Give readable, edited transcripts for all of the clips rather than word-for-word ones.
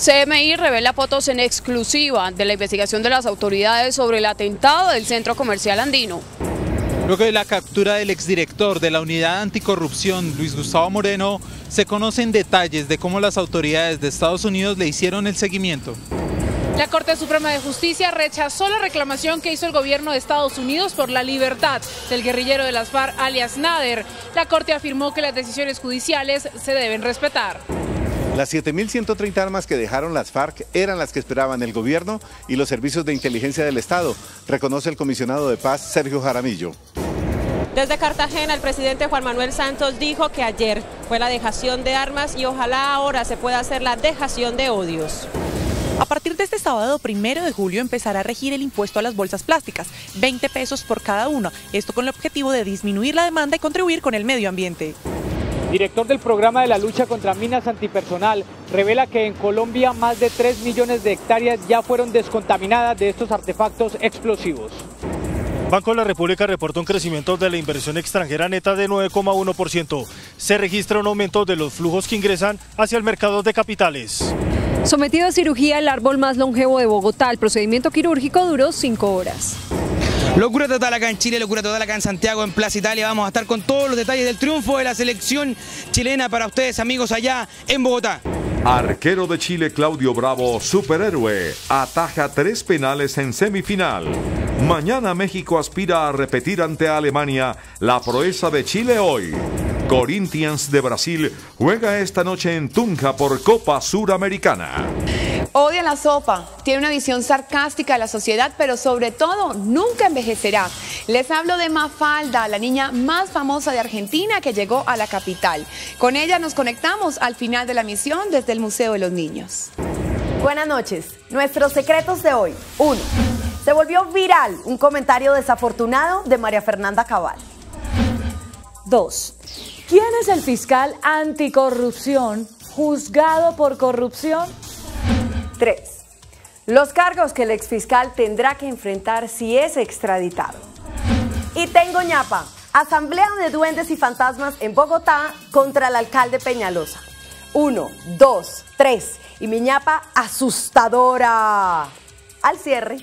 CMI revela fotos en exclusiva de la investigación de las autoridades sobre el atentado del Centro Comercial Andino. Luego de la captura del exdirector de la Unidad Anticorrupción, Luis Gustavo Moreno, se conocen detalles de cómo las autoridades de Estados Unidos le hicieron el seguimiento. La Corte Suprema de Justicia rechazó la reclamación que hizo el gobierno de Estados Unidos por la libertad del guerrillero de las FARC, alias Nader. La Corte afirmó que las decisiones judiciales se deben respetar. Las 7.130 armas que dejaron las FARC eran las que esperaban el gobierno y los servicios de inteligencia del Estado, reconoce el comisionado de paz Sergio Jaramillo. Desde Cartagena, el presidente Juan Manuel Santos dijo que ayer fue la dejación de armas y ojalá ahora se pueda hacer la dejación de odios. A partir de este sábado 1 de julio empezará a regir el impuesto a las bolsas plásticas, 20 pesos por cada una, esto con el objetivo de disminuir la demanda y contribuir con el medio ambiente. Director del programa de la lucha contra minas antipersonal, revela que en Colombia más de 3 millones de hectáreas ya fueron descontaminadas de estos artefactos explosivos. Banco de la República reportó un crecimiento de la inversión extranjera neta de 9,1%. Se registra un aumento de los flujos que ingresan hacia el mercado de capitales. Sometido a cirugía el árbol más longevo de Bogotá, el procedimiento quirúrgico duró 5 horas. Locura total acá en Chile, locura total acá en Santiago, en Plaza Italia. Vamos a estar con todos los detalles del triunfo de la selección chilena para ustedes, amigos, allá en Bogotá. Arquero de Chile Claudio Bravo, superhéroe, ataja 3 penales en semifinal. Mañana México aspira a repetir ante Alemania la proeza de Chile hoy. Corinthians de Brasil juega esta noche en Tunja por Copa Suramericana. Odia la sopa, tiene una visión sarcástica de la sociedad, pero sobre todo nunca envejecerá. Les hablo de Mafalda, la niña más famosa de Argentina que llegó a la capital. Con ella nos conectamos al final de la misión desde el Museo de los Niños. Buenas noches. Nuestros secretos de hoy. 1. Se volvió viral un comentario desafortunado de María Fernanda Cabal. 2. ¿Quién es el fiscal anticorrupción juzgado por corrupción? 3. Los cargos que el exfiscal tendrá que enfrentar si es extraditado. Y tengo ñapa. Asamblea de duendes y fantasmas en Bogotá contra el alcalde Peñalosa. 1, 2, 3. Y mi ñapa asustadora. Al cierre.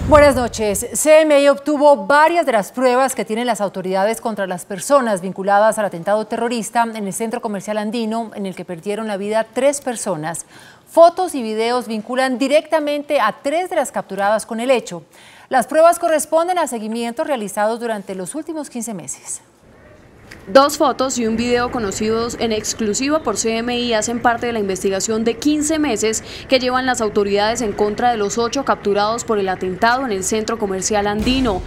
Buenas noches. CMI obtuvo varias de las pruebas que tienen las autoridades contra las personas vinculadas al atentado terrorista en el Centro Comercial Andino, en el que perdieron la vida 3 personas. Fotos y videos vinculan directamente a 3 de las capturadas con el hecho. Las pruebas corresponden a seguimientos realizados durante los últimos 15 meses. 2 fotos y un video conocidos en exclusiva por CMI hacen parte de la investigación de 15 meses que llevan las autoridades en contra de los 8 capturados por el atentado en el Centro Comercial Andino.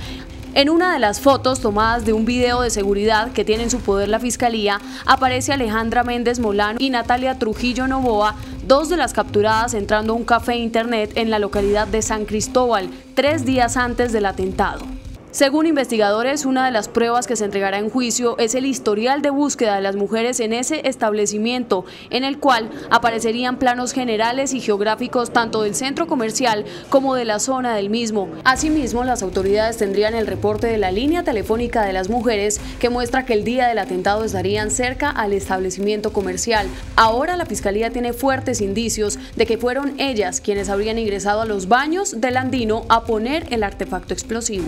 En una de las fotos tomadas de un video de seguridad que tiene en su poder la Fiscalía, aparece Alejandra Méndez Molano y Natalia Trujillo Novoa, 2 de las capturadas entrando a un café internet en la localidad de San Cristóbal, 3 días antes del atentado. Según investigadores, una de las pruebas que se entregará en juicio es el historial de búsqueda de las mujeres en ese establecimiento, en el cual aparecerían planos generales y geográficos tanto del centro comercial como de la zona del mismo. Asimismo, las autoridades tendrían el reporte de la línea telefónica de las mujeres que muestra que el día del atentado estarían cerca al establecimiento comercial. Ahora la Fiscalía tiene fuertes indicios de que fueron ellas quienes habrían ingresado a los baños del Andino a poner el artefacto explosivo.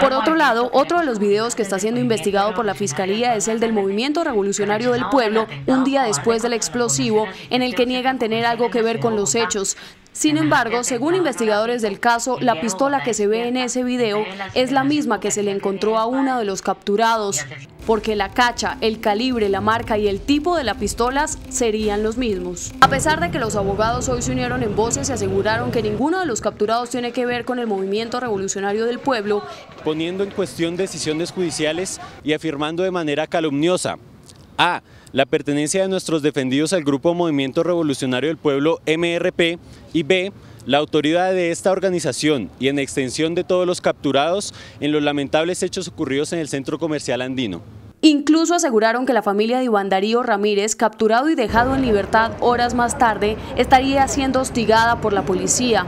Por otro lado, otro de los videos que está siendo investigado por la Fiscalía es el del Movimiento Revolucionario del Pueblo, un día después del explosivo, en el que niegan tener algo que ver con los hechos. Sin embargo, según investigadores del caso, la pistola que se ve en ese video es la misma que se le encontró a uno de los capturados, porque la cacha, el calibre, la marca y el tipo de las pistolas serían los mismos. A pesar de que los abogados hoy se unieron en voces y aseguraron que ninguno de los capturados tiene que ver con el Movimiento Revolucionario del Pueblo, poniendo en cuestión decisiones judiciales y afirmando de manera calumniosa a la pertenencia de nuestros defendidos al Grupo Movimiento Revolucionario del Pueblo MRP y B, la autoridad de esta organización y en extensión de todos los capturados en los lamentables hechos ocurridos en el Centro Comercial Andino. Incluso aseguraron que la familia de Iván Darío Ramírez, capturado y dejado en libertad horas más tarde, estaría siendo hostigada por la policía.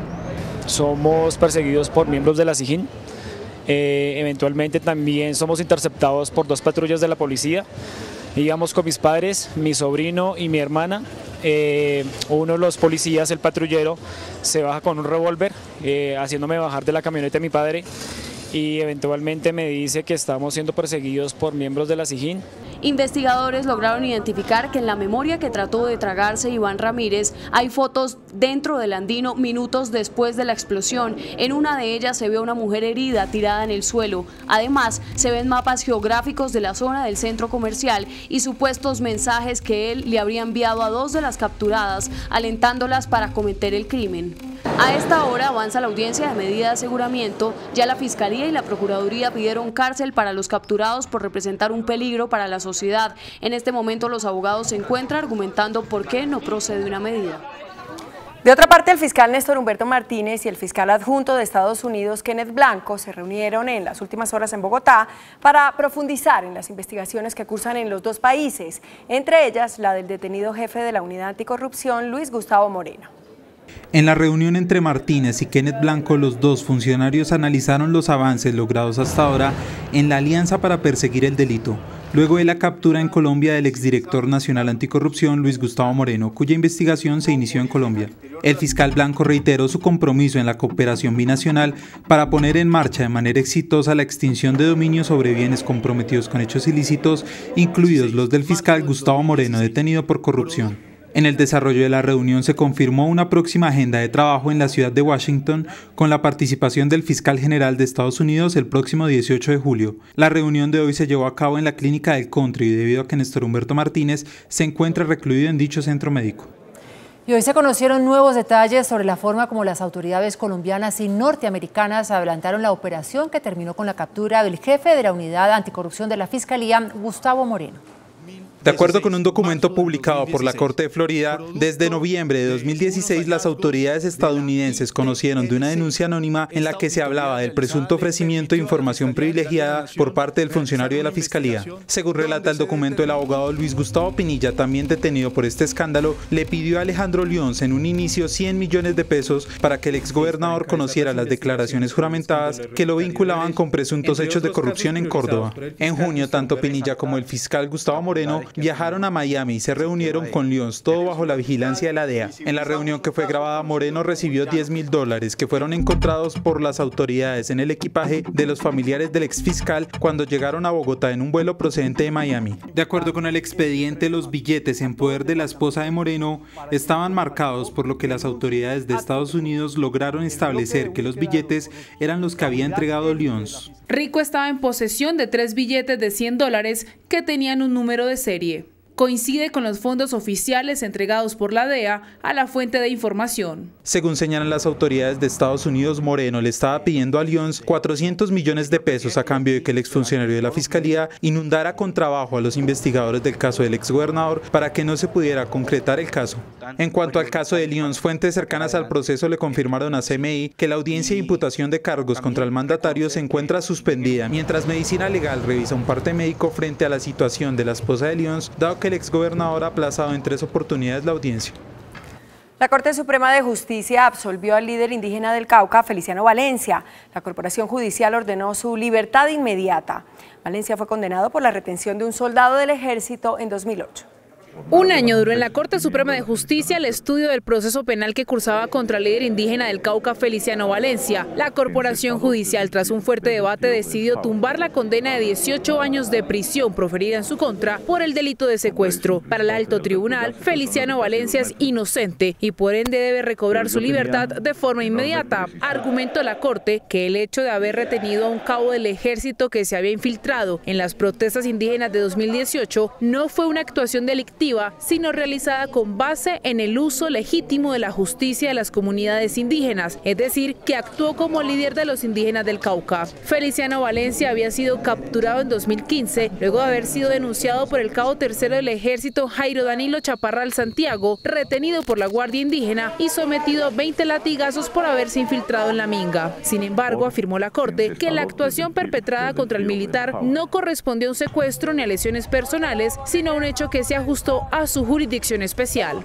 Somos perseguidos por miembros de la SIJIN Eventualmente también somos interceptados por 2 patrullas de la policía. Íbamos con mis padres, mi sobrino y mi hermana. Uno de los policías, el patrullero, se baja con un revólver, haciéndome bajar de la camioneta de mi padre, y eventualmente me dice que estamos siendo perseguidos por miembros de la SIJIN. Investigadores lograron identificar que en la memoria que trató de tragarse Iván Ramírez hay fotos dentro del Andino minutos después de la explosión. En una de ellas se ve a una mujer herida tirada en el suelo. Además, se ven mapas geográficos de la zona del centro comercial y supuestos mensajes que él le habría enviado a 2 de las capturadas, alentándolas para cometer el crimen. A esta hora avanza la audiencia de medida de aseguramiento. Ya la Fiscalía y la Procuraduría pidieron cárcel para los capturados por representar un peligro para la sociedad. En este momento los abogados se encuentran argumentando por qué no procede una medida. De otra parte, el fiscal Néstor Humberto Martínez y el fiscal adjunto de Estados Unidos, Kenneth Blanco, se reunieron en las últimas horas en Bogotá para profundizar en las investigaciones que cursan en los 2 países, entre ellas la del detenido jefe de la Unidad Anticorrupción, Luis Gustavo Moreno. En la reunión entre Martínez y Kenneth Blanco, los 2 funcionarios analizaron los avances logrados hasta ahora en la alianza para perseguir el delito, luego de la captura en Colombia del exdirector nacional anticorrupción Luis Gustavo Moreno, cuya investigación se inició en Colombia. El fiscal Blanco reiteró su compromiso en la cooperación binacional para poner en marcha de manera exitosa la extinción de dominio sobre bienes comprometidos con hechos ilícitos, incluidos los del fiscal Gustavo Moreno, detenido por corrupción. En el desarrollo de la reunión se confirmó una próxima agenda de trabajo en la ciudad de Washington con la participación del fiscal general de Estados Unidos el próximo 18 de julio. La reunión de hoy se llevó a cabo en la clínica del Country debido a que Néstor Humberto Martínez se encuentra recluido en dicho centro médico. Y hoy se conocieron nuevos detalles sobre la forma como las autoridades colombianas y norteamericanas adelantaron la operación que terminó con la captura del jefe de la Unidad Anticorrupción de la Fiscalía, Gustavo Moreno. De acuerdo con un documento publicado por la Corte de Florida, desde noviembre de 2016 las autoridades estadounidenses conocieron de una denuncia anónima en la que se hablaba del presunto ofrecimiento de información privilegiada por parte del funcionario de la Fiscalía. Según relata el documento, el abogado Luis Gustavo Pinilla, también detenido por este escándalo, le pidió a Alejandro Lyons en un inicio 100 millones de pesos para que el exgobernador conociera las declaraciones juramentadas que lo vinculaban con presuntos hechos de corrupción en Córdoba. En junio, tanto Pinilla como el fiscal Gustavo Moreno viajaron a Miami y se reunieron con Lyons, todo bajo la vigilancia de la DEA. En la reunión que fue grabada, Moreno recibió $10.000 que fueron encontrados por las autoridades en el equipaje de los familiares del exfiscal cuando llegaron a Bogotá en un vuelo procedente de Miami. De acuerdo con el expediente, los billetes en poder de la esposa de Moreno estaban marcados, por lo que las autoridades de Estados Unidos lograron establecer que los billetes eran los que había entregado Lyons. Rico estaba en posesión de 3 billetes de $100 que tenían un número de serie. Coincide con los fondos oficiales entregados por la DEA a la fuente de información. Según señalan las autoridades de Estados Unidos, Moreno le estaba pidiendo a Lyons 400 millones de pesos a cambio de que el exfuncionario de la Fiscalía inundara con trabajo a los investigadores del caso del exgobernador para que no se pudiera concretar el caso. En cuanto al caso de Lyons, fuentes cercanas al proceso le confirmaron a CMI que la audiencia de imputación de cargos contra el mandatario se encuentra suspendida, mientras Medicina Legal revisa un parte médico frente a la situación de la esposa de Lyons, dado que el exgobernador ha aplazado en 3 oportunidades la audiencia. La Corte Suprema de Justicia absolvió al líder indígena del Cauca, Feliciano Valencia. La Corporación Judicial ordenó su libertad inmediata. Valencia fue condenado por la retención de un soldado del ejército en 2008. Un año duró en la Corte Suprema de Justicia el estudio del proceso penal que cursaba contra el líder indígena del Cauca, Feliciano Valencia. La Corporación Judicial, tras un fuerte debate, decidió tumbar la condena de 18 años de prisión proferida en su contra por el delito de secuestro. Para el alto tribunal, Feliciano Valencia es inocente y por ende debe recobrar su libertad de forma inmediata. Argumentó la Corte que el hecho de haber retenido a un cabo del ejército que se había infiltrado en las protestas indígenas de 2018 no fue una actuación delictiva, sino realizada con base en el uso legítimo de la justicia de las comunidades indígenas, es decir, que actuó como líder de los indígenas del Cauca. Feliciano Valencia había sido capturado en 2015, luego de haber sido denunciado por el cabo tercero del ejército Jairo Danilo Chaparral Santiago, retenido por la Guardia Indígena y sometido a 20 latigazos por haberse infiltrado en la minga. Sin embargo, afirmó la Corte que la actuación perpetrada contra el militar no correspondió a un secuestro ni a lesiones personales, sino a un hecho que se ajustó a su jurisdicción especial.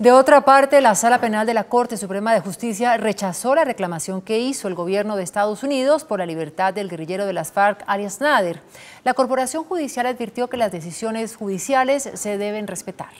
De otra parte, la Sala Penal de la Corte Suprema de Justicia rechazó la reclamación que hizo el gobierno de Estados Unidos por la libertad del guerrillero de las FARC, alias Nader. La Corporación Judicial advirtió que las decisiones judiciales se deben respetar.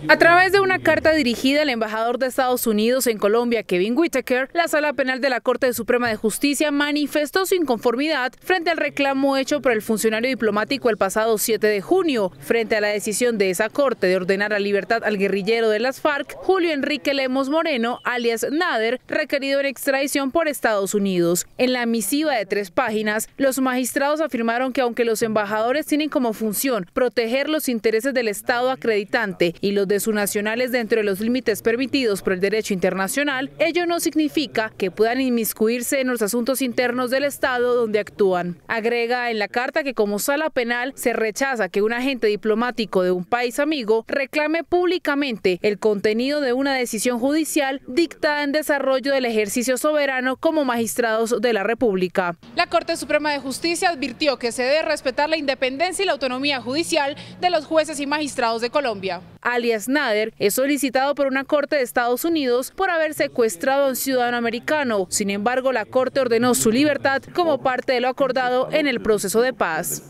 A través de una carta dirigida al embajador de Estados Unidos en Colombia, Kevin Whitaker, la Sala Penal de la Corte Suprema de Justicia manifestó su inconformidad frente al reclamo hecho por el funcionario diplomático el pasado 7 de junio, frente a la decisión de esa corte de ordenar la libertad al guerrillero de las FARC, Julio Enrique Lemos Moreno, alias Nader, requerido en extradición por Estados Unidos. En la misiva de 3 páginas, los magistrados afirmaron que aunque los embajadores tienen como función proteger los intereses del Estado acreditante y los de sus nacionales dentro de los límites permitidos por el derecho internacional, ello no significa que puedan inmiscuirse en los asuntos internos del Estado donde actúan. Agrega en la carta que como sala penal se rechaza que un agente diplomático de un país amigo reclame públicamente el contenido de una decisión judicial dictada en desarrollo del ejercicio soberano como magistrados de la República. La Corte Suprema de Justicia advirtió que se debe respetar la independencia y la autonomía judicial de los jueces y magistrados de Colombia. Alias Nader es solicitado por una corte de Estados Unidos por haber secuestrado a un ciudadano americano. Sin embargo, la corte ordenó su libertad como parte de lo acordado en el proceso de paz.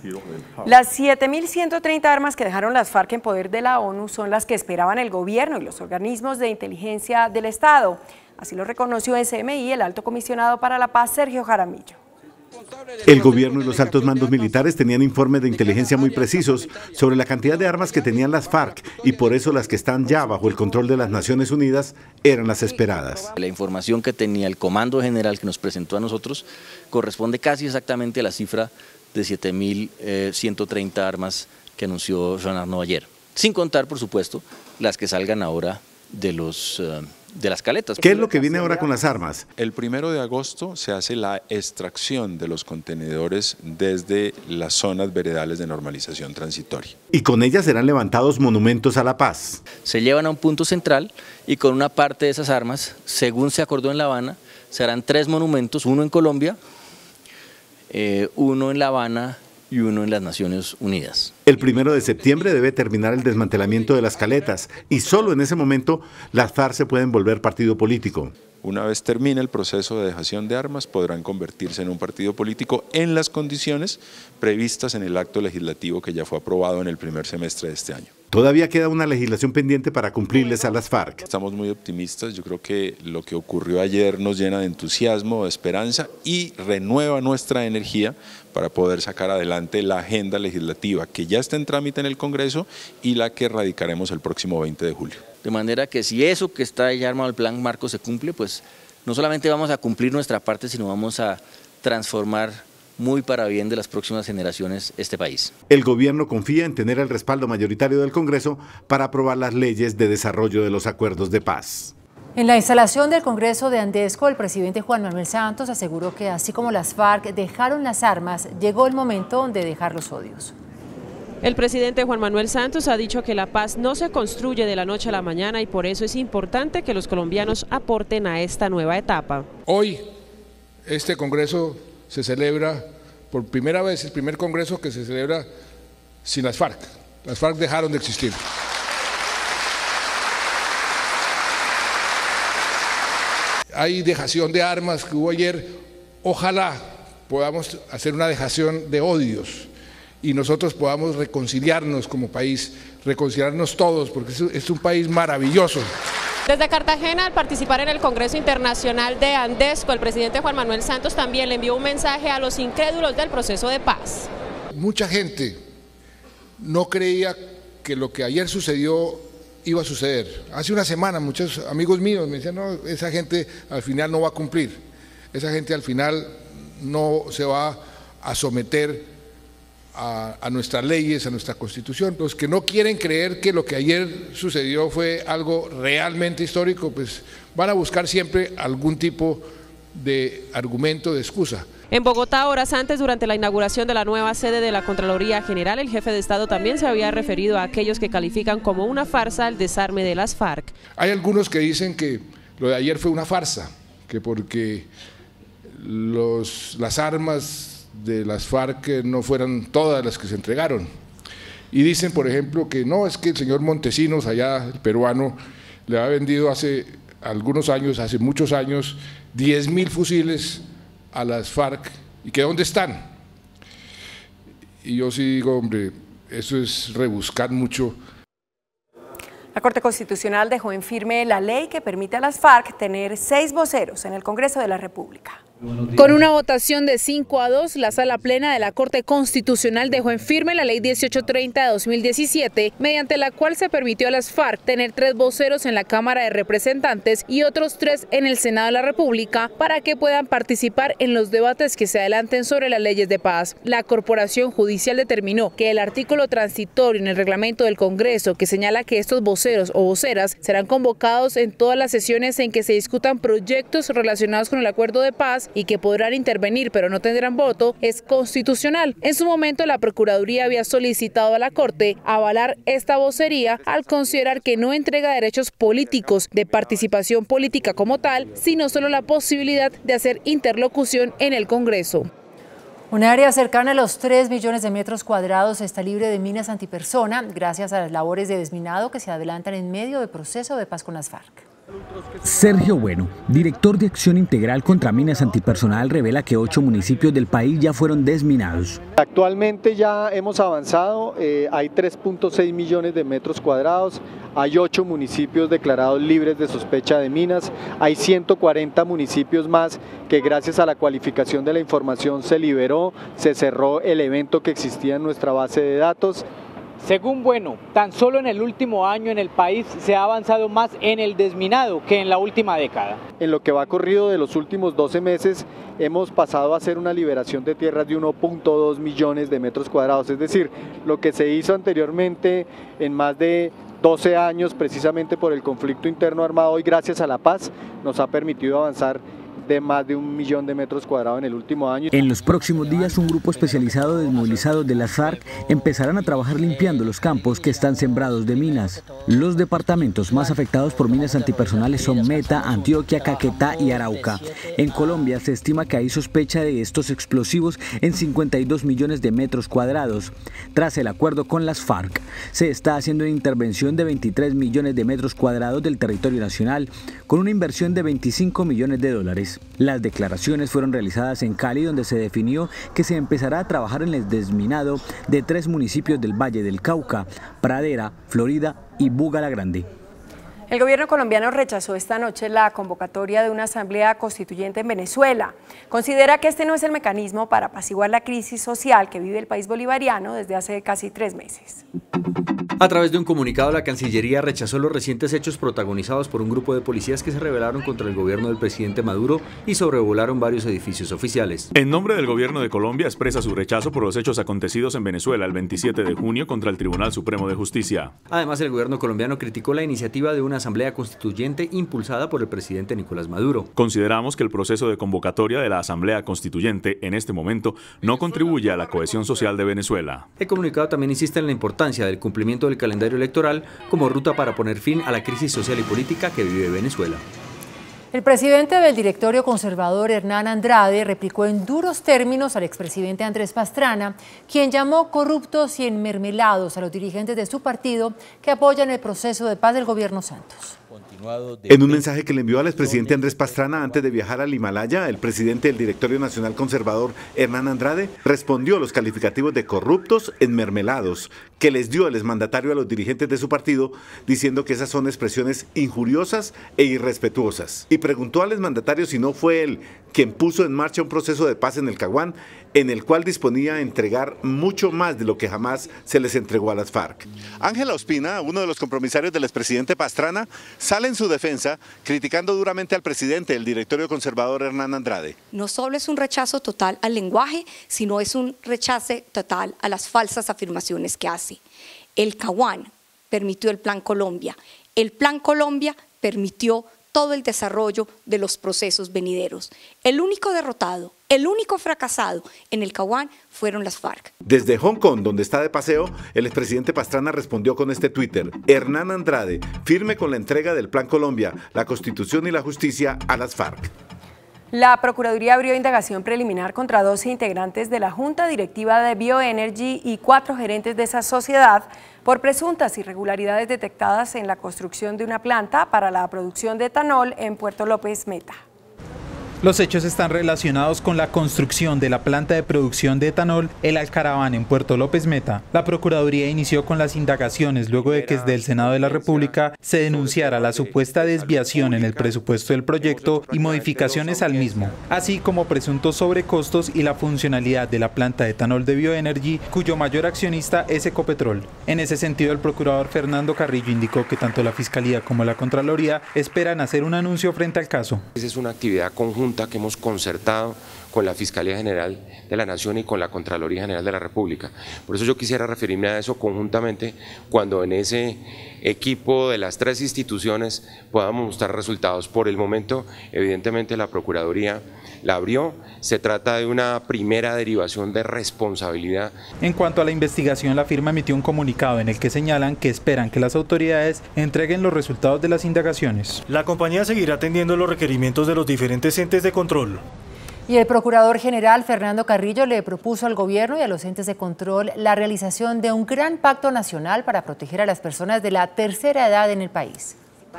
Las 7.130 armas que dejaron las FARC en poder de la ONU son las que esperaban el gobierno y los organismos de inteligencia del Estado. Así lo reconoció en CMI el alto comisionado para la paz, Sergio Jaramillo. El gobierno y los altos mandos militares tenían informes de inteligencia muy precisos sobre la cantidad de armas que tenían las FARC y por eso las que están ya bajo el control de las Naciones Unidas eran las esperadas. La información que tenía el Comando General que nos presentó a nosotros corresponde casi exactamente a la cifra de 7.130 armas que anunció Jean Arnaud ayer, sin contar, por supuesto, las que salgan ahora de las caletas. ¿Qué es lo que viene ahora con las armas? El 1 de agosto se hace la extracción de los contenedores desde las zonas veredales de normalización transitoria. Y con ellas serán levantados monumentos a la paz. Se llevan a un punto central y con una parte de esas armas, según se acordó en La Habana, se harán 3 monumentos, uno en Colombia, uno en La Habana y uno en las Naciones Unidas. El 1 de septiembre debe terminar el desmantelamiento de las caletas y solo en ese momento las FARC se pueden volver partido político. Una vez termine el proceso de dejación de armas, podrán convertirse en un partido político en las condiciones previstas en el acto legislativo que ya fue aprobado en el primer semestre de este año. Todavía queda una legislación pendiente para cumplirles a las FARC. Estamos muy optimistas, yo creo que lo que ocurrió ayer nos llena de entusiasmo, de esperanza y renueva nuestra energía para poder sacar adelante la agenda legislativa que ya está en trámite en el Congreso y la que radicaremos el próximo 20 de julio. De manera que si eso que está ya armado el plan marco se cumple, pues no solamente vamos a cumplir nuestra parte, sino vamos a transformar muy para bien de las próximas generaciones este país. El gobierno confía en tener el respaldo mayoritario del Congreso para aprobar las leyes de desarrollo de los acuerdos de paz. En la instalación del Congreso de Andesco, el presidente Juan Manuel Santos aseguró que así como las FARC dejaron las armas, llegó el momento de dejar los odios. El presidente Juan Manuel Santos ha dicho que la paz no se construye de la noche a la mañana y por eso es importante que los colombianos aporten a esta nueva etapa. Hoy este Congreso se celebra por primera vez, el primer Congreso que se celebra sin las FARC. Las FARC dejaron de existir. Hay dejación de armas que hubo ayer. Ojalá podamos hacer una dejación de odios y nosotros podamos reconciliarnos como país, reconciliarnos todos, porque es un país maravilloso. Desde Cartagena, al participar en el Congreso Internacional de Andesco, el presidente Juan Manuel Santos también le envió un mensaje a los incrédulos del proceso de paz. Mucha gente no creía que lo que ayer sucedió iba a suceder. Hace una semana muchos amigos míos me decían, no, esa gente al final no va a cumplir, esa gente al final no se va a someter a nuestras leyes, a nuestra Constitución. Los que no quieren creer que lo que ayer sucedió fue algo realmente histórico, pues van a buscar siempre algún tipo de argumento, de excusa. En Bogotá, horas antes, durante la inauguración de la nueva sede de la Contraloría General, el jefe de Estado también se había referido a aquellos que califican como una farsa el desarme de las FARC. Hay algunos que dicen que lo de ayer fue una farsa, que porque las armas de las FARC no fueran todas las que se entregaron. Y dicen, por ejemplo, que no, es que el señor Montesinos, allá el peruano, le había vendido hace algunos años, hace muchos años, 10.000 fusiles a las FARC, y que ¿dónde están? Y yo sí digo, hombre, eso es rebuscar mucho. La Corte Constitucional dejó en firme la ley que permite a las FARC tener 6 voceros en el Congreso de la República. Con una votación de 5-2, la Sala Plena de la Corte Constitucional dejó en firme la Ley 1830 de 2017, mediante la cual se permitió a las FARC tener 3 voceros en la Cámara de Representantes y otros 3 en el Senado de la República para que puedan participar en los debates que se adelanten sobre las leyes de paz. La Corporación Judicial determinó que el artículo transitorio en el reglamento del Congreso que señala que estos voceros o voceras serán convocados en todas las sesiones en que se discutan proyectos relacionados con el acuerdo de paz y que podrán intervenir pero no tendrán voto, es constitucional. En su momento, la Procuraduría había solicitado a la Corte avalar esta vocería al considerar que no entrega derechos políticos de participación política como tal, sino solo la posibilidad de hacer interlocución en el Congreso. Un área cercana a los 3 millones de metros cuadrados está libre de minas antipersona gracias a las labores de desminado que se adelantan en medio del proceso de paz con las FARC. Sergio Bueno, director de Acción Integral contra Minas Antipersonal, revela que 8 municipios del país ya fueron desminados. Actualmente ya hemos avanzado, hay 3.6 millones de metros cuadrados, hay 8 municipios declarados libres de sospecha de minas, hay 140 municipios más que gracias a la cualificación de la información se liberó, se cerró el evento que existía en nuestra base de datos. Según Bueno, tan solo en el último año en el país se ha avanzado más en el desminado que en la última década. En lo que va corrido de los últimos 12 meses hemos pasado a hacer una liberación de tierras de 1.2 millones de metros cuadrados, es decir, lo que se hizo anteriormente en más de 12 años precisamente por el conflicto interno armado y gracias a la paz nos ha permitido avanzar de más de 1 millón de metros cuadrados en el último año. En los próximos días, un grupo especializado de desmovilizados de las FARC empezarán a trabajar limpiando los campos que están sembrados de minas. Los departamentos más afectados por minas antipersonales son Meta, Antioquia, Caquetá y Arauca. En Colombia se estima que hay sospecha de estos explosivos en 52 millones de metros cuadrados. Tras el acuerdo con las FARC, se está haciendo una intervención de 23 millones de metros cuadrados del territorio nacional, con una inversión de 25 millones de dólares. Las declaraciones fueron realizadas en Cali, donde se definió que se empezará a trabajar en el desminado de 3 municipios del Valle del Cauca: Pradera, Florida y Buga la Grande. El gobierno colombiano rechazó esta noche la convocatoria de una asamblea constituyente en Venezuela. Considera que este no es el mecanismo para apaciguar la crisis social que vive el país bolivariano desde hace casi 3 meses. A través de un comunicado, la Cancillería rechazó los recientes hechos protagonizados por un grupo de policías que se rebelaron contra el gobierno del presidente Maduro y sobrevolaron varios edificios oficiales. En nombre del gobierno de Colombia expresa su rechazo por los hechos acontecidos en Venezuela el 27 de junio contra el Tribunal Supremo de Justicia. Además, el gobierno colombiano criticó la iniciativa de una asamblea constituyente impulsada por el presidente Nicolás Maduro. Consideramos que el proceso de convocatoria de la asamblea constituyente en este momento no contribuye a la cohesión social de Venezuela. El comunicado también insiste en la importancia del cumplimiento del calendario electoral como ruta para poner fin a la crisis social y política que vive Venezuela. El presidente del directorio conservador, Hernán Andrade, replicó en duros términos al expresidente Andrés Pastrana, quien llamó corruptos y enmermelados a los dirigentes de su partido que apoyan el proceso de paz del gobierno Santos. En un mensaje que le envió al expresidente Andrés Pastrana antes de viajar al Himalaya, el presidente del Directorio Nacional Conservador, Hernán Andrade, respondió los calificativos de corruptos enmermelados que les dio el exmandatario a los dirigentes de su partido, diciendo que esas son expresiones injuriosas e irrespetuosas. Y preguntó al exmandatario si no fue él quien puso en marcha un proceso de paz en el Caguán, en el cual disponía a entregar mucho más de lo que jamás se les entregó a las FARC. Ángela Ospina, uno de los compromisarios del expresidente Pastrana, sale en su defensa criticando duramente al presidente del directorio conservador, Hernán Andrade. No solo es un rechazo total al lenguaje, sino es un rechazo total a las falsas afirmaciones que hace. El Caguán permitió el Plan Colombia. El Plan Colombia permitió todo el desarrollo de los procesos venideros. El único derrotado, el único fracasado en el Caguán fueron las FARC. Desde Hong Kong, donde está de paseo, el expresidente Pastrana respondió con este Twitter: Hernán Andrade, firme con la entrega del Plan Colombia, la Constitución y la justicia a las FARC. La Procuraduría abrió indagación preliminar contra 12 integrantes de la Junta Directiva de Bioenergy y 4 gerentes de esa sociedad por presuntas irregularidades detectadas en la construcción de una planta para la producción de etanol en Puerto López Meta. Los hechos están relacionados con la construcción de la planta de producción de etanol El Alcaraván en Puerto López Meta. La Procuraduría inició con las indagaciones luego de que desde el Senado de la República se denunciara la supuesta desviación en el presupuesto del proyecto y modificaciones al mismo, así como presuntos sobrecostos y la funcionalidad de la planta de etanol de Bioenergy, cuyo mayor accionista es Ecopetrol. En ese sentido, el procurador Fernando Carrillo indicó que tanto la Fiscalía como la Contraloría esperan hacer un anuncio frente al caso. Esa es una actividad conjunta que hemos concertado con la Fiscalía General de la Nación y con la Contraloría General de la República. Por eso yo quisiera referirme a eso conjuntamente cuando en ese equipo de las 3 instituciones podamos mostrar resultados. Por el momento, evidentemente, la Procuraduría la abrió. Se trata de una primera derivación de responsabilidad. En cuanto a la investigación, la firma emitió un comunicado en el que señalan que esperan que las autoridades entreguen los resultados de las indagaciones. La compañía seguirá atendiendo los requerimientos de los diferentes entes de control. Y el Procurador General Fernando Carrillo le propuso al gobierno y a los entes de control la realización de un gran pacto nacional para proteger a las personas de la tercera edad en el país.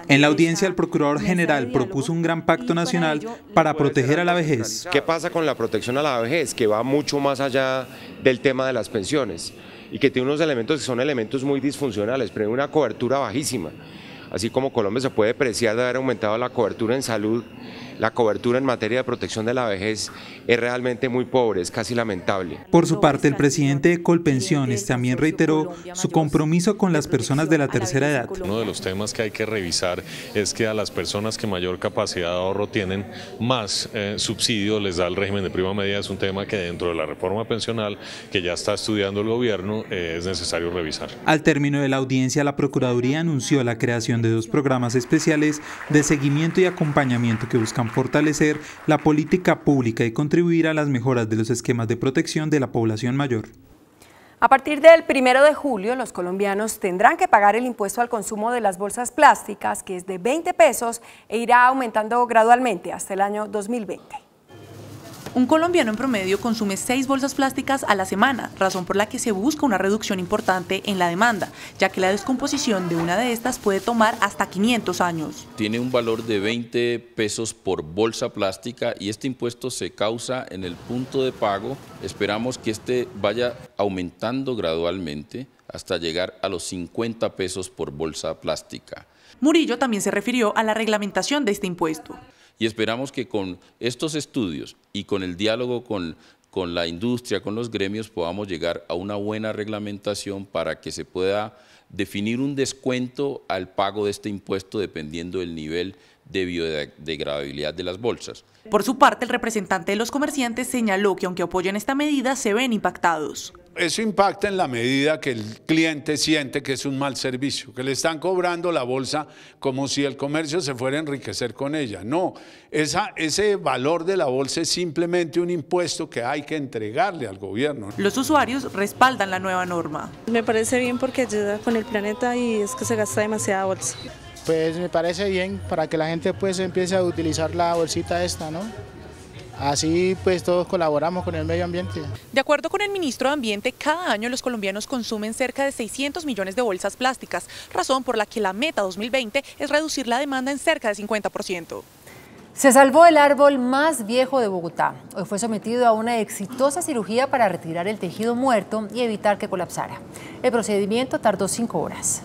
En la audiencia, el Procurador General propuso un gran pacto nacional para proteger a la vejez. ¿Qué pasa con la protección a la vejez? Que va mucho más allá del tema de las pensiones y que tiene unos elementos que son elementos muy disfuncionales, pero una cobertura bajísima. Así como Colombia se puede apreciar de haber aumentado la cobertura en salud, la cobertura en materia de protección de la vejez es realmente muy pobre, es casi lamentable. Por su parte, el presidente de Colpensiones también reiteró su compromiso con las personas de la tercera edad. Uno de los temas que hay que revisar es que a las personas que mayor capacidad de ahorro tienen, más subsidio les da el régimen de prima media. Es un tema que dentro de la reforma pensional que ya está estudiando el gobierno es necesario revisar. Al término de la audiencia, la Procuraduría anunció la creación de 2 programas especiales de seguimiento y acompañamiento que buscan fortalecer la política pública y contribuir a las mejoras de los esquemas de protección de la población mayor. A partir del 1 de julio, los colombianos tendrán que pagar el impuesto al consumo de las bolsas plásticas, que es de 20 pesos e irá aumentando gradualmente hasta el año 2020. Un colombiano en promedio consume 6 bolsas plásticas a la semana, razón por la que se busca una reducción importante en la demanda, ya que la descomposición de una de estas puede tomar hasta 500 años. Tiene un valor de 20 pesos por bolsa plástica y este impuesto se causa en el punto de pago. Esperamos que este vaya aumentando gradualmente hasta llegar a los 50 pesos por bolsa plástica. Murillo también se refirió a la reglamentación de este impuesto. Y esperamos que con estos estudios y con el diálogo con la industria, con los gremios, podamos llegar a una buena reglamentación para que se pueda definir un descuento al pago de este impuesto dependiendo del nivel de biodegradabilidad de las bolsas. Por su parte, el representante de los comerciantes señaló que aunque apoyan esta medida, se ven impactados. Eso impacta en la medida que el cliente siente que es un mal servicio, que le están cobrando la bolsa como si el comercio se fuera a enriquecer con ella. No, ese valor de la bolsa es simplemente un impuesto que hay que entregarle al gobierno. Los usuarios respaldan la nueva norma. Me parece bien porque ayuda con el planeta y es que se gasta demasiada bolsa. Pues me parece bien para que la gente pues empiece a utilizar la bolsita esta, ¿no? Así pues todos colaboramos con el medio ambiente. De acuerdo con el ministro de Ambiente, cada año los colombianos consumen cerca de 600 millones de bolsas plásticas, razón por la que la meta 2020 es reducir la demanda en cerca de 50%. Se salvó el árbol más viejo de Bogotá. Hoy fue sometido a una exitosa cirugía para retirar el tejido muerto y evitar que colapsara. El procedimiento tardó 5 horas.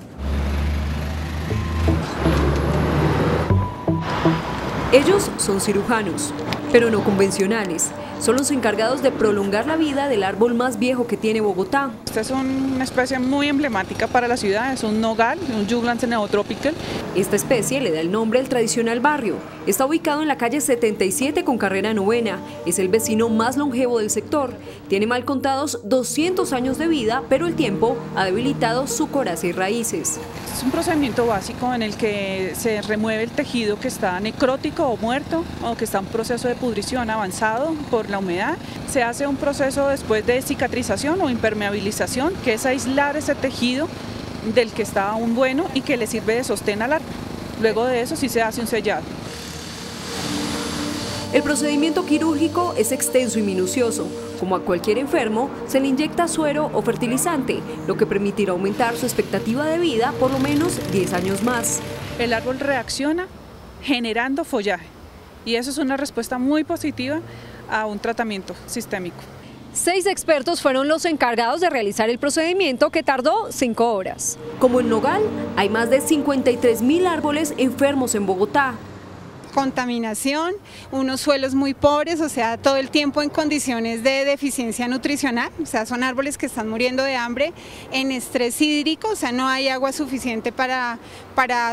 Ellos son cirujanos, pero no convencionales. Son los encargados de prolongar la vida del árbol más viejo que tiene Bogotá. Esta es una especie muy emblemática para la ciudad, es un nogal, un Juglans neotropical. Esta especie le da el nombre al tradicional barrio. Está ubicado en la calle 77 con carrera 9ª. Es el vecino más longevo del sector. Tiene mal contados 200 años de vida, pero el tiempo ha debilitado su coraza y raíces. Es un procedimiento básico en el que se remueve el tejido que está necrótico o muerto o que está en proceso de pudrición avanzado por la humedad. Se hace un proceso después de cicatrización o impermeabilización, que es aislar ese tejido del que está aún bueno y que le sirve de sostén al árbol. Luego de eso sí se hace un sellado. El procedimiento quirúrgico es extenso y minucioso. Como a cualquier enfermo, se le inyecta suero o fertilizante, lo que permitirá aumentar su expectativa de vida por lo menos 10 años más. El árbol reacciona generando follaje y eso es una respuesta muy positiva a un tratamiento sistémico. 6 expertos fueron los encargados de realizar el procedimiento, que tardó 5 horas. Como en Nogal, hay más de 53.000 árboles enfermos en Bogotá. Contaminación, unos suelos muy pobres, o sea, todo el tiempo en condiciones de deficiencia nutricional, o sea, son árboles que están muriendo de hambre, en estrés hídrico, o sea, no hay agua suficiente para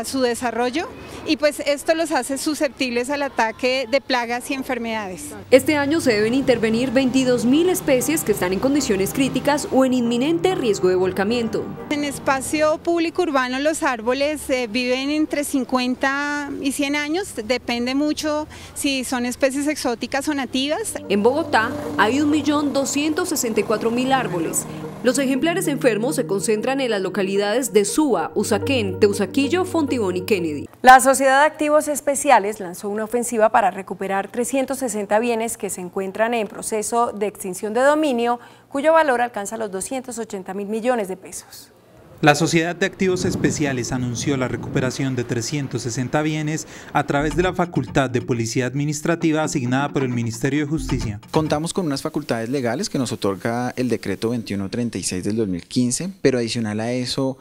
su desarrollo, y pues esto los hace susceptibles al ataque de plagas y enfermedades. Este año se deben intervenir 22.000 especies que están en condiciones críticas o en inminente riesgo de volcamiento. En espacio público urbano los árboles viven entre 50 y 100 años, depende mucho si son especies exóticas o nativas. En Bogotá hay 1.264.000 árboles. Los ejemplares enfermos se concentran en las localidades de Suba, Usaquén, Teusaquillo, Fontibón y Kennedy. La Sociedad de Activos Especiales lanzó una ofensiva para recuperar 360 bienes que se encuentran en proceso de extinción de dominio, cuyo valor alcanza los 280.000 millones de pesos. La Sociedad de Activos Especiales anunció la recuperación de 360 bienes a través de la facultad de policía administrativa asignada por el Ministerio de Justicia. Contamos con unas facultades legales que nos otorga el decreto 2136 del 2015, pero adicional a eso,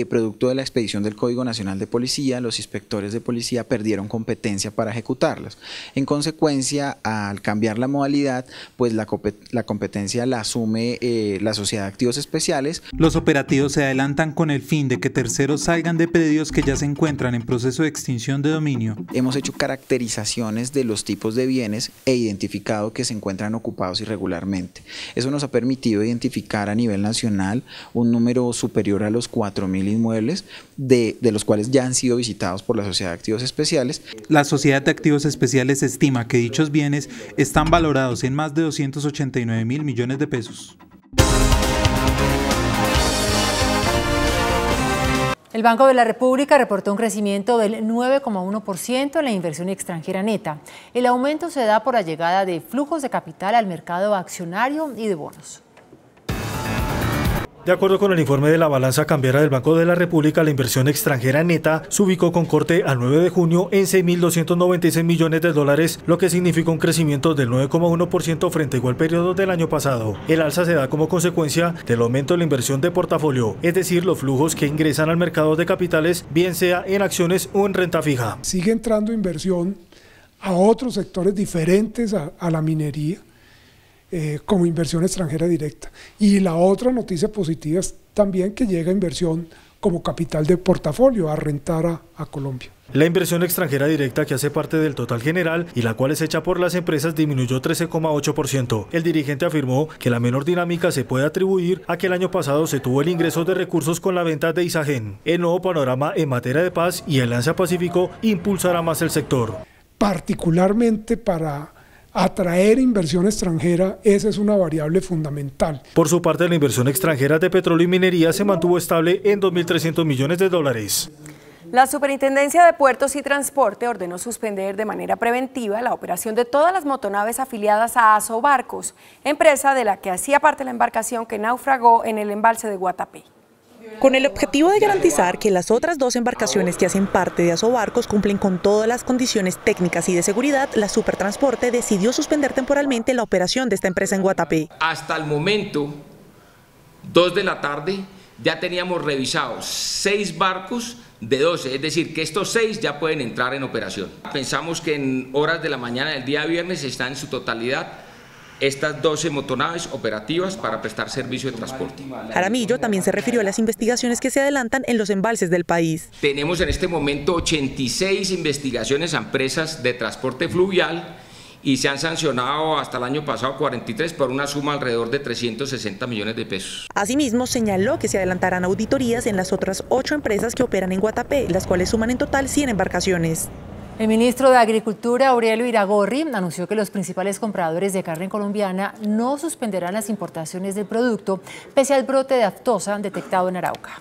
producto de la expedición del Código Nacional de Policía, los inspectores de policía perdieron competencia para ejecutarlas. En consecuencia, al cambiar la modalidad, pues la competencia la asume la Sociedad de Activos Especiales. Los operativos se adelantan con el fin de que terceros salgan de predios que ya se encuentran en proceso de extinción de dominio. Hemos hecho caracterizaciones de los tipos de bienes e identificado que se encuentran ocupados irregularmente. Eso nos ha permitido identificar a nivel nacional un número superior a los 4.000 inmuebles, de los cuales ya han sido visitados por la Sociedad de Activos Especiales. La Sociedad de Activos Especiales estima que dichos bienes están valorados en más de 289.000 millones de pesos. El Banco de la República reportó un crecimiento del 9,1% en la inversión extranjera neta. El aumento se da por la llegada de flujos de capital al mercado accionario y de bonos. De acuerdo con el informe de la balanza cambiaria del Banco de la República, la inversión extranjera neta se ubicó con corte al 9 de junio en 6.296 millones de dólares, lo que significa un crecimiento del 9,1% frente a igual periodo del año pasado. El alza se da como consecuencia del aumento de la inversión de portafolio, es decir, los flujos que ingresan al mercado de capitales, bien sea en acciones o en renta fija. Sigue entrando inversión a otros sectores diferentes a la minería, como inversión extranjera directa. Y la otra noticia positiva es también que llega inversión como capital de portafolio a rentar a Colombia. La inversión extranjera directa, que hace parte del total general y la cual es hecha por las empresas, disminuyó 13,8%. El dirigente afirmó que la menor dinámica se puede atribuir a que el año pasado se tuvo el ingreso de recursos con la venta de Isagen. El nuevo panorama en materia de paz y Alianza Pacífico impulsará más el sector. Particularmente para atraer inversión extranjera, esa es una variable fundamental. Por su parte, la inversión extranjera de petróleo y minería se mantuvo estable en 2.300 millones de dólares. La Superintendencia de Puertos y Transporte ordenó suspender de manera preventiva la operación de todas las motonaves afiliadas a Asobarcos, empresa de la que hacía parte la embarcación que naufragó en el embalse de Guatapé. Con el objetivo de garantizar que las otras 2 embarcaciones que hacen parte de Asobarcos cumplen con todas las condiciones técnicas y de seguridad, la Supertransporte decidió suspender temporalmente la operación de esta empresa en Guatapé. Hasta el momento, 2 de la tarde, ya teníamos revisados 6 barcos de 12, es decir, que estos 6 ya pueden entrar en operación. Pensamos que en horas de la mañana del día viernes están en su totalidad estas 12 motonaves operativas para prestar servicio de transporte. Jaramillo también se refirió a las investigaciones que se adelantan en los embalses del país. Tenemos en este momento 86 investigaciones a empresas de transporte fluvial y se han sancionado hasta el año pasado 43 por una suma alrededor de 360 millones de pesos. Asimismo, señaló que se adelantarán auditorías en las otras 8 empresas que operan en Guatapé, las cuales suman en total 100 embarcaciones. El ministro de Agricultura, Aurelio Iragorri, anunció que los principales compradores de carne colombiana no suspenderán las importaciones del producto, pese al brote de aftosa detectado en Arauca.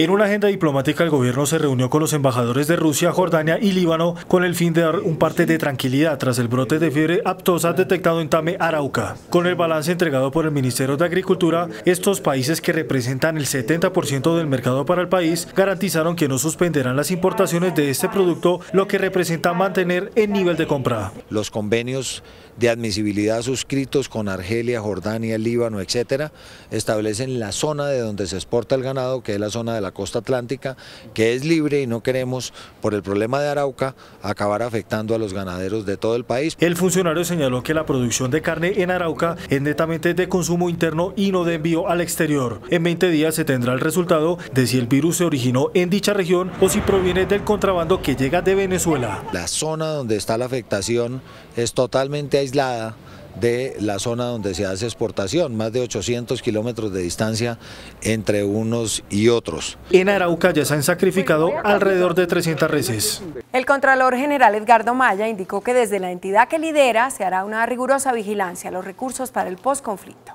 En una agenda diplomática, el gobierno se reunió con los embajadores de Rusia, Jordania y Líbano con el fin de dar un parte de tranquilidad tras el brote de fiebre aftosa detectado en Tame, Arauca. Con el balance entregado por el Ministerio de Agricultura, estos países, que representan el 70% del mercado para el país, garantizaron que no suspenderán las importaciones de este producto, lo que representa mantener el nivel de compra. Los convenios de admisibilidad suscritos con Argelia, Jordania, Líbano, etcétera, establecen la zona de donde se exporta el ganado, que es la zona de la costa atlántica, que es libre, y no queremos, por el problema de Arauca, acabar afectando a los ganaderos de todo el país. El funcionario señaló que la producción de carne en Arauca es netamente de consumo interno y no de envío al exterior. En 20 días se tendrá el resultado de si el virus se originó en dicha región o si proviene del contrabando que llega de Venezuela. La zona donde está la afectación es totalmente aislada de la zona donde se hace exportación, más de 800 kilómetros de distancia entre unos y otros. En Arauca ya se han sacrificado alrededor de 300 reses. El Contralor General Edgardo Maya indicó que desde la entidad que lidera se hará una rigurosa vigilancia a los recursos para el posconflicto.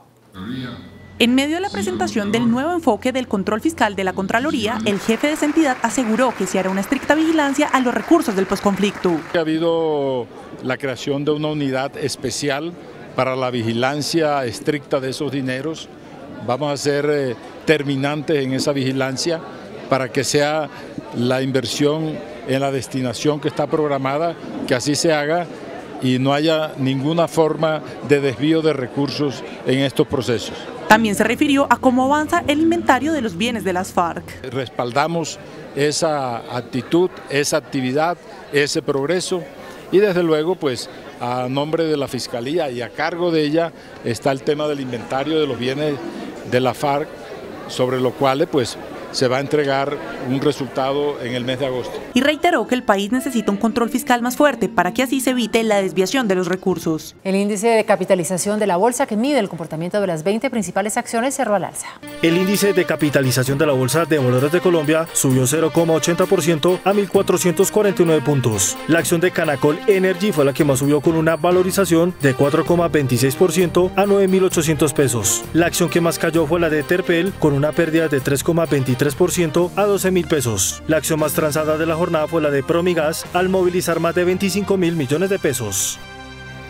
En medio de la presentación del nuevo enfoque del control fiscal de la Contraloría, el jefe de esa entidad aseguró que se hará una estricta vigilancia a los recursos del posconflicto. Ha habido la creación de una unidad especial para la vigilancia estricta de esos dineros. Vamos a ser terminantes en esa vigilancia para que sea la inversión en la destinación que está programada, que así se haga y no haya ninguna forma de desvío de recursos en estos procesos. También se refirió a cómo avanza el inventario de los bienes de las FARC. Respaldamos esa actitud, esa actividad, ese progreso y desde luego pues a nombre de la Fiscalía y a cargo de ella está el tema del inventario de los bienes de la FARC, sobre lo cual pues se va a entregar un resultado en el mes de agosto. Y reiteró que el país necesita un control fiscal más fuerte para que así se evite la desviación de los recursos. El índice de capitalización de la bolsa, que mide el comportamiento de las 20 principales acciones, cerró al alza. El índice de capitalización de la Bolsa de Valores de Colombia subió 0,80% a 1.449 puntos. La acción de Canacol Energy fue la que más subió, con una valorización de 4,26% a 9.800 pesos. La acción que más cayó fue la de Terpel, con una pérdida de 3,23% a 12.000 pesos. La acción más transada de la jornada fue la de Promigas, al movilizar más de 25.000 millones de pesos.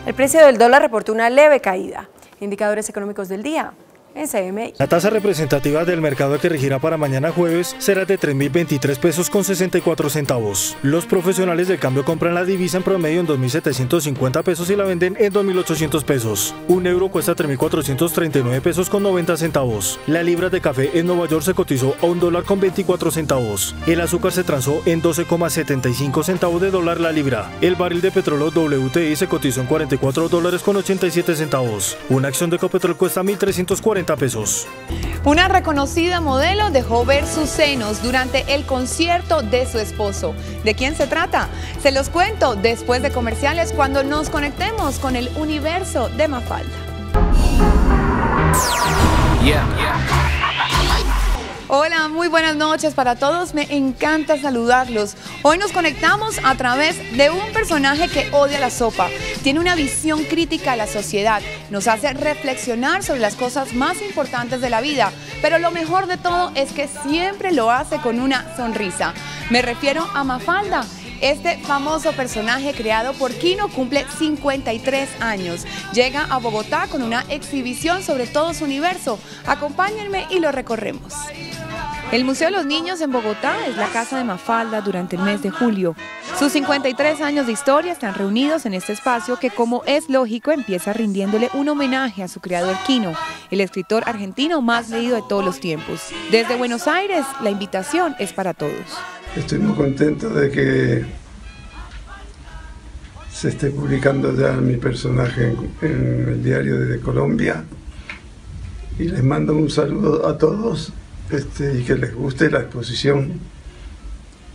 El precio del dólar reportó una leve caída. Indicadores económicos del día en CMI. La tasa representativa del mercado que regirá para mañana jueves será de 3.023 pesos con 64 centavos. Los profesionales del cambio compran la divisa en promedio en 2.750 pesos y la venden en 2.800 pesos. Un euro cuesta 3.439 pesos con 90 centavos. La libra de café en Nueva York se cotizó a $1 con 24 centavos. El azúcar se transó en 12,75 centavos de dólar la libra. El barril de petróleo WTI se cotizó en $44 con 87 centavos. Una acción de Ecopetrol cuesta 1.340 pesos. Una reconocida modelo dejó ver sus senos durante el concierto de su esposo. ¿De quién se trata? Se los cuento después de comerciales, cuando nos conectemos con el universo de Mafalda. Hola, muy buenas noches para todos, me encanta saludarlos. Hoy nos conectamos a través de un personaje que odia la sopa, tiene una visión crítica a la sociedad, nos hace reflexionar sobre las cosas más importantes de la vida, pero lo mejor de todo es que siempre lo hace con una sonrisa. Me refiero a Mafalda. Este famoso personaje creado por Kino cumple 53 años. Llega a Bogotá con una exhibición sobre todo su universo. Acompáñenme y lo recorremos. El Museo de los Niños en Bogotá es la casa de Mafalda durante el mes de julio. Sus 53 años de historia están reunidos en este espacio que, como es lógico, empieza rindiéndole un homenaje a su creador Kino, el escritor argentino más leído de todos los tiempos. Desde Buenos Aires, la invitación es para todos. Estoy muy contento de que se esté publicando ya mi personaje en el diario de Colombia y les mando un saludo a todos y que les guste la exposición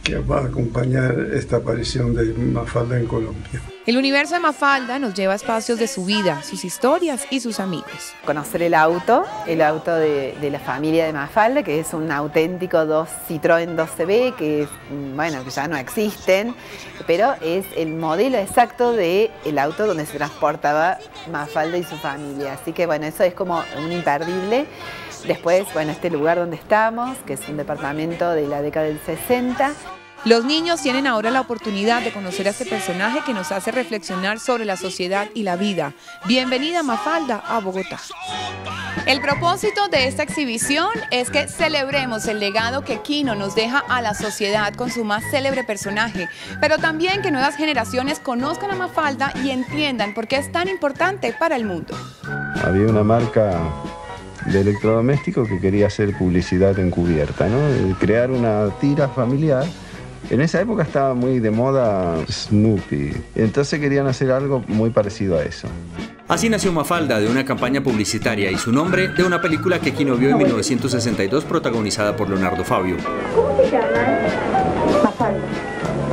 que va a acompañar esta aparición de Mafalda en Colombia. El universo de Mafalda nos lleva a espacios de su vida, sus historias y sus amigos. Conocer el auto de la familia de Mafalda, que es un auténtico Citroën 2CV, que bueno, que ya no existen, pero es el modelo exacto del auto donde se transportaba Mafalda y su familia. Así que bueno, eso es como un imperdible. Después, bueno, este lugar donde estamos, que es un departamento de la década del 60. Los niños tienen ahora la oportunidad de conocer a este personaje que nos hace reflexionar sobre la sociedad y la vida. Bienvenida Mafalda a Bogotá. El propósito de esta exhibición es que celebremos el legado que Quino nos deja a la sociedad con su más célebre personaje, pero también que nuevas generaciones conozcan a Mafalda y entiendan por qué es tan importante para el mundo. Había una marca de electrodoméstico que quería hacer publicidad encubierta, ¿no? Crear una tira familiar. En esa época estaba muy de moda Snoopy, entonces querían hacer algo muy parecido a eso. Así nació Mafalda, de una campaña publicitaria, y su nombre de una película que Quino vio en 1962 protagonizada por Leonardo Fabio. ¿Cómo te llamas? Mafalda.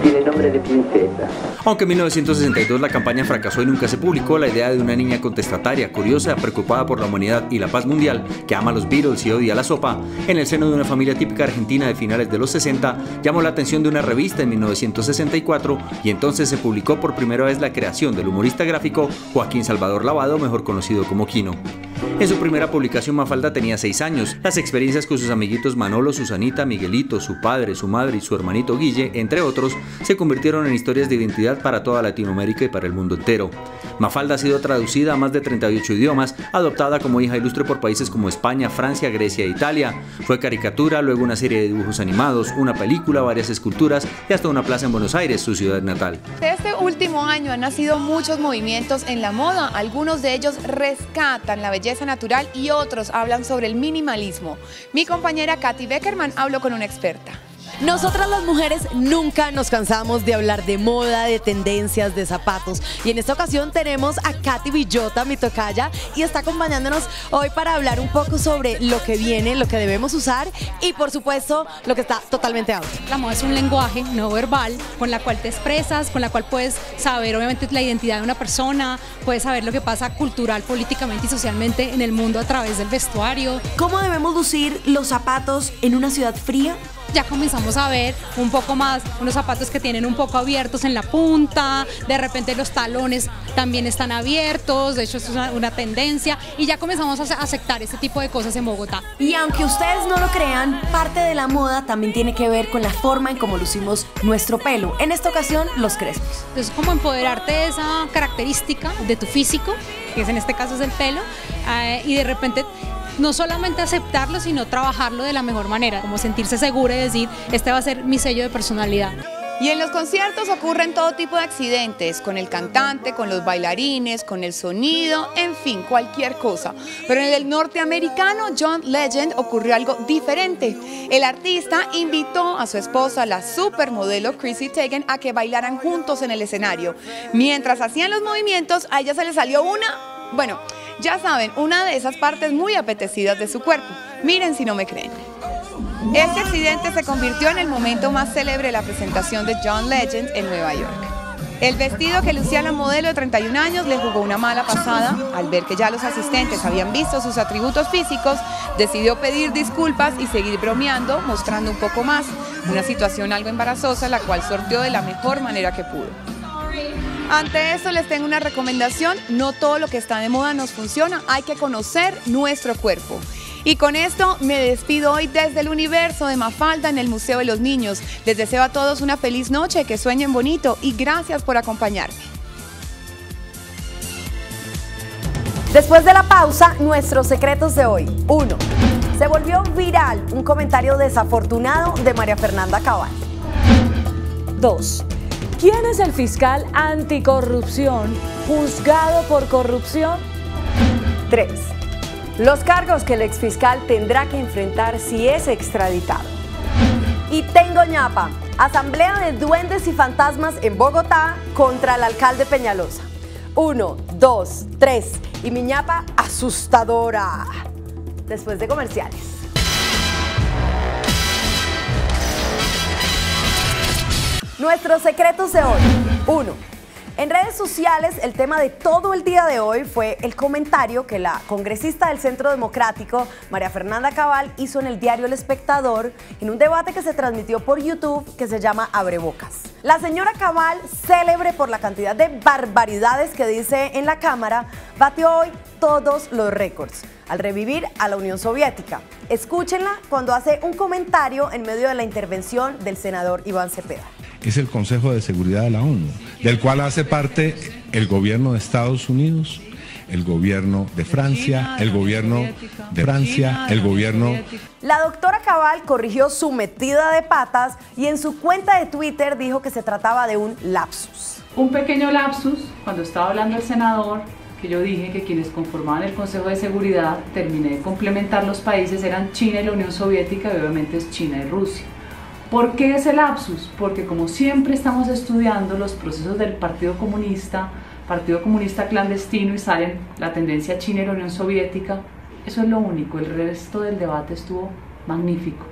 Tiene nombre de princesa. Aunque en 1962 la campaña fracasó y nunca se publicó, la idea de una niña contestataria, curiosa, preocupada por la humanidad y la paz mundial, que ama a los Beatles y odia la sopa, en el seno de una familia típica argentina de finales de los 60, llamó la atención de una revista en 1964 y entonces se publicó por primera vez la creación del humorista gráfico Joaquín Salvador Lavado, mejor conocido como Quino. En su primera publicación Mafalda tenía 6 años. Las experiencias con sus amiguitos Manolo, Susanita, Miguelito, su padre, su madre y su hermanito Guille, entre otros, se convirtieron en historias de identidad para toda Latinoamérica y para el mundo entero. Mafalda ha sido traducida a más de 38 idiomas, adoptada como hija ilustre por países como España, Francia, Grecia e Italia. Fue caricatura, luego una serie de dibujos animados, una película, varias esculturas y hasta una plaza en Buenos Aires, su ciudad natal. Este último año han nacido muchos movimientos en la moda. Algunos de ellos rescatan la belleza natural y otros hablan sobre el minimalismo. Mi compañera Katy Beckerman habló con una experta. Nosotras las mujeres nunca nos cansamos de hablar de moda, de tendencias, de zapatos. Y en esta ocasión tenemos a Katy Villota, mi tocaya, y está acompañándonos hoy para hablar un poco sobre lo que viene, lo que debemos usar y por supuesto lo que está totalmente out. La moda es un lenguaje no verbal con la cual te expresas, con la cual puedes saber obviamente la identidad de una persona, puedes saber lo que pasa cultural, políticamente y socialmente en el mundo a través del vestuario. ¿Cómo debemos lucir los zapatos en una ciudad fría? Ya comenzamos a ver un poco más unos zapatos que tienen un poco abiertos en la punta, de repente los talones también están abiertos, de hecho es una tendencia y ya comenzamos a aceptar este tipo de cosas en Bogotá. Y aunque ustedes no lo crean, parte de la moda también tiene que ver con la forma en cómo lucimos nuestro pelo, en esta ocasión los crespos. Entonces como empoderarte de esa característica de tu físico, que es en este caso es el pelo, y de repente no solamente aceptarlo, sino trabajarlo de la mejor manera, como sentirse segura y decir, este va a ser mi sello de personalidad. Y en los conciertos ocurren todo tipo de accidentes, con el cantante, con los bailarines, con el sonido, en fin, cualquier cosa. Pero en el norteamericano John Legend ocurrió algo diferente. El artista invitó a su esposa, la supermodelo Chrissy Teigen, a que bailaran juntos en el escenario. Mientras hacían los movimientos, a ella se le salió bueno, ya saben, una de esas partes muy apetecidas de su cuerpo. Miren si no me creen. Este accidente se convirtió en el momento más célebre de la presentación de John Legend en Nueva York. El vestido que lucía la modelo de 31 años le jugó una mala pasada. Al ver que ya los asistentes habían visto sus atributos físicos, decidió pedir disculpas y seguir bromeando, mostrando un poco más. Una situación algo embarazosa, la cual sorteó de la mejor manera que pudo. Ante esto les tengo una recomendación, no todo lo que está de moda nos funciona, hay que conocer nuestro cuerpo. Y con esto me despido hoy desde el universo de Mafalda en el Museo de los Niños. Les deseo a todos una feliz noche, que sueñen bonito y gracias por acompañarme. Después de la pausa, nuestros secretos de hoy. 1. Se volvió viral un comentario desafortunado de María Fernanda Cabal. 2. ¿Quién es el fiscal anticorrupción juzgado por corrupción? 3. Los cargos que el exfiscal tendrá que enfrentar si es extraditado. Y tengo ñapa. Asamblea de duendes y fantasmas en Bogotá contra el alcalde Peñalosa. 1, 2, 3. Y mi ñapa asustadora. Después de comerciales. Nuestros secretos de hoy. 1. En redes sociales, el tema de todo el día de hoy fue el comentario que la congresista del Centro Democrático, María Fernanda Cabal, hizo en el diario El Espectador en un debate que se transmitió por YouTube que se llama Abrebocas. La señora Cabal, célebre por la cantidad de barbaridades que dice en la Cámara, batió hoy todos los récords al revivir a la Unión Soviética. Escúchenla cuando hace un comentario en medio de la intervención del senador Iván Cepeda. Es el Consejo de Seguridad de la ONU, del cual hace parte el gobierno de Estados Unidos, el gobierno de Francia, el gobierno de Francia, el gobierno... La doctora Cabal corrigió su metida de patas y en su cuenta de Twitter dijo que se trataba de un lapsus. Un pequeño lapsus cuando estaba hablando el senador, que yo dije que quienes conformaban el Consejo de Seguridad, terminé de complementar los países, eran China y la Unión Soviética y obviamente es China y Rusia. ¿Por qué ese lapsus? Porque como siempre estamos estudiando los procesos del Partido Comunista clandestino y salen la tendencia China y la Unión Soviética, eso es lo único, el resto del debate estuvo magnífico.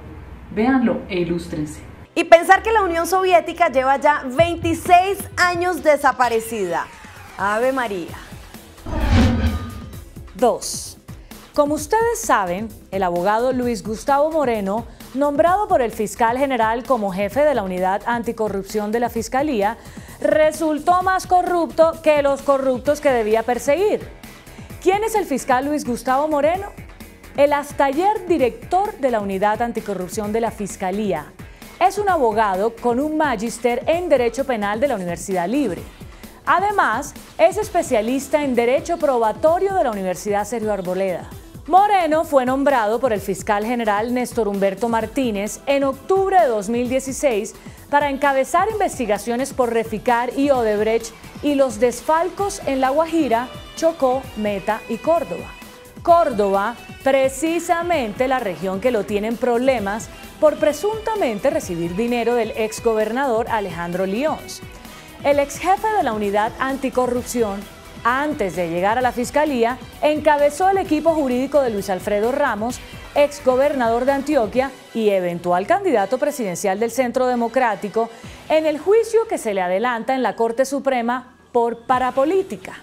Véanlo e ilústrense. Y pensar que la Unión Soviética lleva ya 26 años desaparecida. Ave María. 2. Como ustedes saben, el abogado Luis Gustavo Moreno, nombrado por el fiscal general como jefe de la unidad anticorrupción de la Fiscalía, resultó más corrupto que los corruptos que debía perseguir. ¿Quién es el fiscal Luis Gustavo Moreno? El hasta ayer director de la unidad anticorrupción de la Fiscalía. Es un abogado con un magíster en Derecho Penal de la Universidad Libre. Además, es especialista en Derecho Probatorio de la Universidad Sergio Arboleda. Moreno fue nombrado por el fiscal general Néstor Humberto Martínez en octubre de 2016 para encabezar investigaciones por Reficar y Odebrecht y los desfalcos en La Guajira, Chocó, Meta y Córdoba. Córdoba, precisamente la región que lo tiene en problemas por presuntamente recibir dinero del exgobernador Alejandro Lions. El exjefe de la unidad anticorrupción, antes de llegar a la Fiscalía, encabezó el equipo jurídico de Luis Alfredo Ramos, exgobernador de Antioquia y eventual candidato presidencial del Centro Democrático, en el juicio que se le adelanta en la Corte Suprema por parapolítica.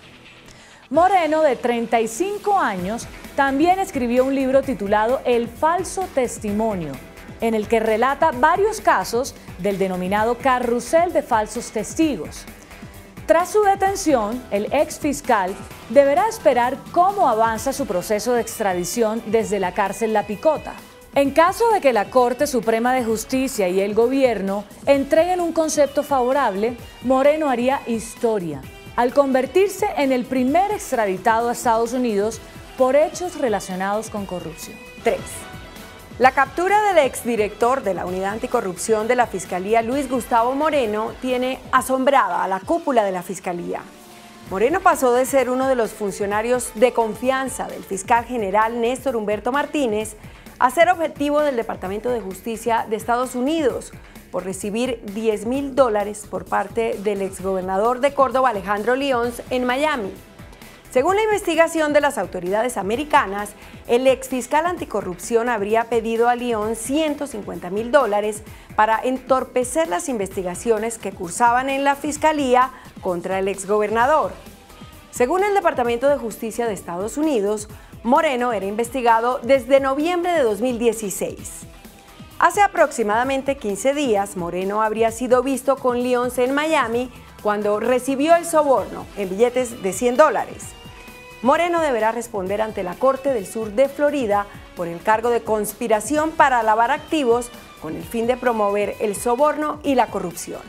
Moreno, de 35 años, también escribió un libro titulado El falso testimonio, en el que relata varios casos del denominado carrusel de falsos testigos. Tras su detención, el ex fiscal deberá esperar cómo avanza su proceso de extradición desde la cárcel La Picota. En caso de que la Corte Suprema de Justicia y el gobierno entreguen un concepto favorable, Moreno haría historia al convertirse en el primer extraditado a Estados Unidos por hechos relacionados con corrupción. 3. La captura del exdirector de la Unidad Anticorrupción de la Fiscalía, Luis Gustavo Moreno, tiene asombrada a la cúpula de la Fiscalía. Moreno pasó de ser uno de los funcionarios de confianza del fiscal general Néstor Humberto Martínez a ser objetivo del Departamento de Justicia de Estados Unidos por recibir $10,000 por parte del exgobernador de Córdoba, Alejandro Lions, en Miami. Según la investigación de las autoridades americanas, el exfiscal anticorrupción habría pedido a Lions $150,000 para entorpecer las investigaciones que cursaban en la Fiscalía contra el exgobernador. Según el Departamento de Justicia de Estados Unidos, Moreno era investigado desde noviembre de 2016. Hace aproximadamente 15 días, Moreno habría sido visto con Lions en Miami cuando recibió el soborno en billetes de $100. Moreno deberá responder ante la Corte del Sur de Florida por el cargo de conspiración para lavar activos con el fin de promover el soborno y la corrupción.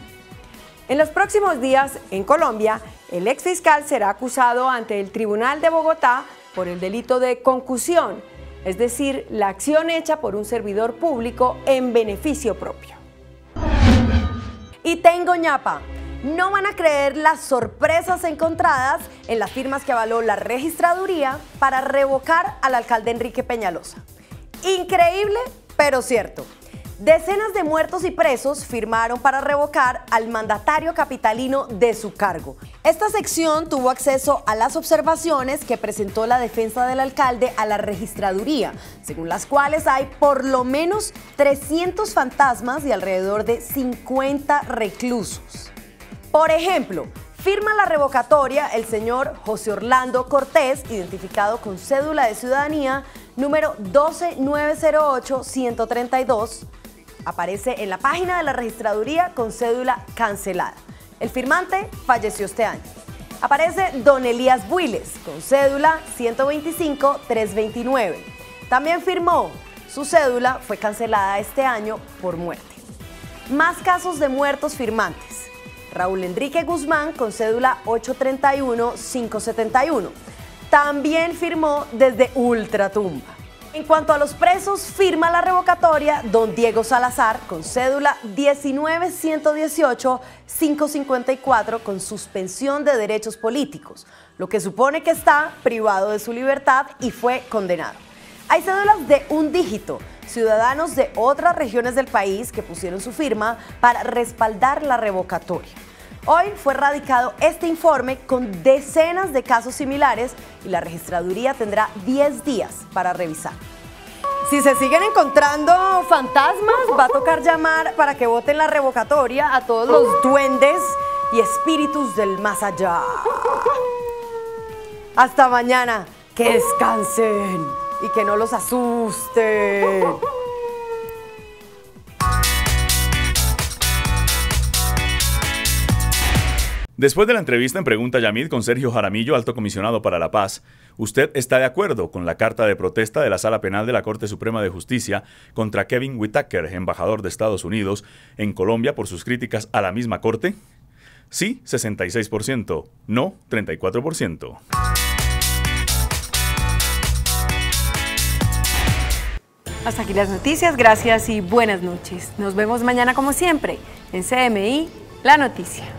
En los próximos días, en Colombia, el exfiscal será acusado ante el Tribunal de Bogotá por el delito de concusión, es decir, la acción hecha por un servidor público en beneficio propio. Y tengo ñapa. No van a creer las sorpresas encontradas en las firmas que avaló la registraduría para revocar al alcalde Enrique Peñalosa. Increíble, pero cierto. Decenas de muertos y presos firmaron para revocar al mandatario capitalino de su cargo. Esta sección tuvo acceso a las observaciones que presentó la defensa del alcalde a la registraduría, según las cuales hay por lo menos 300 fantasmas y alrededor de 50 reclusos. Por ejemplo, Firma la revocatoria el señor José Orlando Cortés, identificado con cédula de ciudadanía número 12908-132. Aparece en la página de la registraduría con cédula cancelada. El firmante falleció este año. Aparece don Elías Builes, con cédula 125-329. También firmó. Su cédula fue cancelada este año por muerte. Más casos de muertos firmantes. Raúl Enrique Guzmán, con cédula 831-571. También firmó desde Ultratumba. En cuanto a los presos, firma la revocatoria don Diego Salazar, con cédula 19-118-554, con suspensión de derechos políticos, lo que supone que está privado de su libertad y fue condenado. Hay cédulas de un dígito, ciudadanos de otras regiones del país que pusieron su firma para respaldar la revocatoria. Hoy fue radicado este informe con decenas de casos similares y la registraduría tendrá 10 días para revisar. Si se siguen encontrando fantasmas, va a tocar llamar para que voten la revocatoria a todos los duendes y espíritus del más allá. Hasta mañana, que descansen y que no los asusten. Después de la entrevista en Pregunta Yamid con Sergio Jaramillo, alto comisionado para la paz, ¿usted está de acuerdo con la carta de protesta de la Sala Penal de la Corte Suprema de Justicia contra Kevin Whitaker, embajador de Estados Unidos en Colombia, por sus críticas a la misma Corte? Sí, 66%, no, 34%. Hasta aquí las noticias, gracias y buenas noches. Nos vemos mañana como siempre en CMI, La Noticia.